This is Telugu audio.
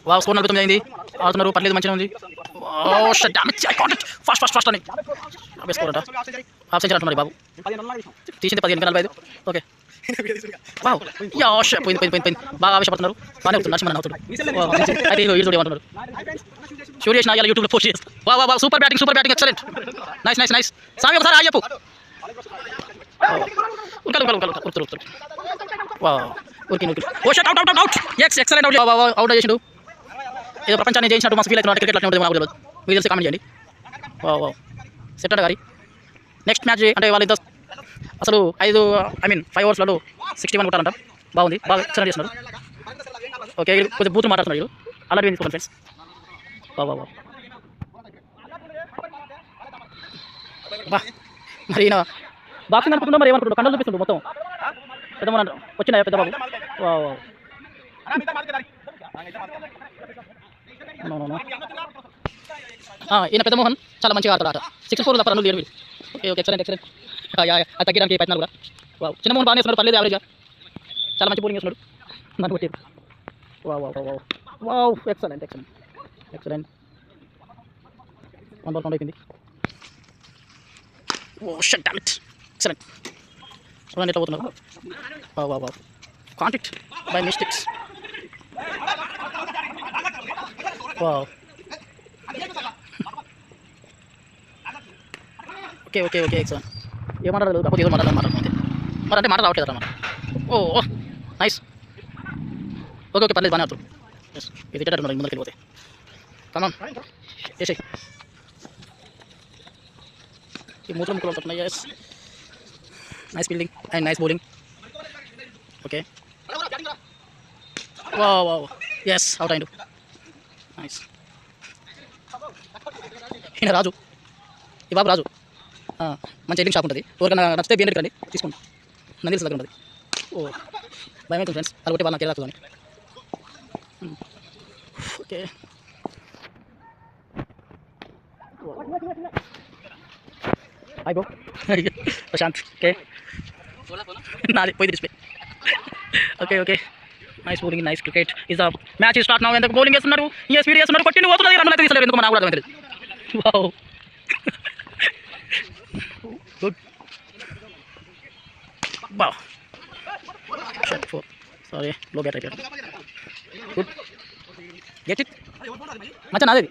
వావ్ స్కోర్ 49 అయింది. ఆడుతున్నారు, పర్లేదు, మంచిగా ఉంది. Oh shot damage, I can't it. Fast అని అబే స్కోర్ అంట. హాఫ్ సెంచరీ అంటున్నారు బాబు. తీసింది 15 45. ఓకే వావ్ యా షట్ పోయింది. బాగా ఆవేశపడుతున్నారు. బాగానే అవుతుంది. నరసింహన్ అవుతుంది. అయితే ఈ వీడియో ఏమంటున్నారు? సూర్యేష్ నాయాల యూట్యూబ్లో పోస్ట్ చేస్తాను. Wow super batting excellent. Nice. సామి ఒకసారి ఆగి చెప్పు. ఉరుకుతారు. వావ్ ఉరికి ఓ షట్ అవుట్. ఎక్సలెంట్ అవుట్ చేసిండు. ఏదో ప్రపంచాన్ని జయించినట్టు మస్తు ఫీల్ అవుతున్నాడు. క్రికెట్ అట్లా ఉంటుంది నాకు తెలియదు. మీకు తెలిసి కామెంట్ చేయండి. వావ్ సెట్ అంట గారి. నెక్స్ట్ మ్యాచ్ అంటే వాళ్ళిద్దరు అసలు 5 ఓవర్స్లలో 61 కొట్టాలంట. బాగుంది, బాగా ఎక్సలెంట్ చేస్తున్నారు. ఓకే కొంచెం బూతులు మాట్లాడుతున్నారు వీళ్ళు. అలాంటి తీసుకోండి ఫ్రెండ్స్. వావ్ బా మరి ఈయన బాక్సింగ్ అనుకుంటున్నా, మరి ఏమనుకుంటున్నా, కండలు చూపిస్తుండ్రు మొత్తం. పెద్దమ్మ వచ్చినాయా పెద్ద బాబు? వావ్ ఈయన పెద్దమోహన్ చాలా మంచిగా ఆడతాడు. 64 తప్ప రన్నులు లేరు వీళ్ళు. Okay excellent. అది తగ్గడానికి 14 కూడా. వావ్ చిన్నమోహన్ బాగానే వేస్తున్నాడు, పర్లేదు, యావరేజ్గా. చాలా మంచి బౌలింగ్ వేస్తున్నాడు. నన్ను కొట్టి వావ్ ఎక్సలెంట్. 1 బాల్ కౌంట్ అయిపోయింది. ఓ షట్ డామ్ ఇట్, ఎక్సలెంట్. చూడండి ఎట్లా పోతున్నారు. Wow can't it by mistakes. Wow okay excellent. ఏమంటారు కాకపోతే ఏదో మాట్లాడాలి మరి అంటే మాట రావట్లేదు అన్నమాట. ఓ నైస్. ఓకే పర్లేదు, బాగానే ఆడుతుంది. ఇది తిట్టేటట్టున్నారు ముందుకు వెళ్ళిపోతే. కమాన్ చేసేయి. ఈ మూత్రం ముక్కలు పడుతున్నాయి. Yes nice fielding and nice bowling. Okay wow yes out అయిండు. నైస్. ఈయన రాజు, ఈ బాబు రాజు. మంచి ఎల్లింగ్ షాప్ ఉంటుంది. ఎవరికైనా నచ్చితే బియ్యం రండి తీసుకోండి. నందిల్స్ దగ్గర ఉంటుంది. ఓ భయం అవుతుంది ఫ్రెండ్స్, అది ఒకటి వాళ్ళ నాకు రాదు. Okay hi bro Prashant. Okay నాది పోయి display. Okay nice bowling, nice cricket. Is the match start now. ఎందుకు బౌలింగ్ చేస్తున్నారు, స్పీడ్ చేస్తున్నారు, కొట్టి పోతున్నారు, రన్నులు అయితే తీసలేరు. ఎందుకు నాకు కూడా అర్థమైంది. Wow good. Wow shut 4. Sorry లో బ్యాట్ అయిపోయాడు. Good get it. మంచిగా నాది.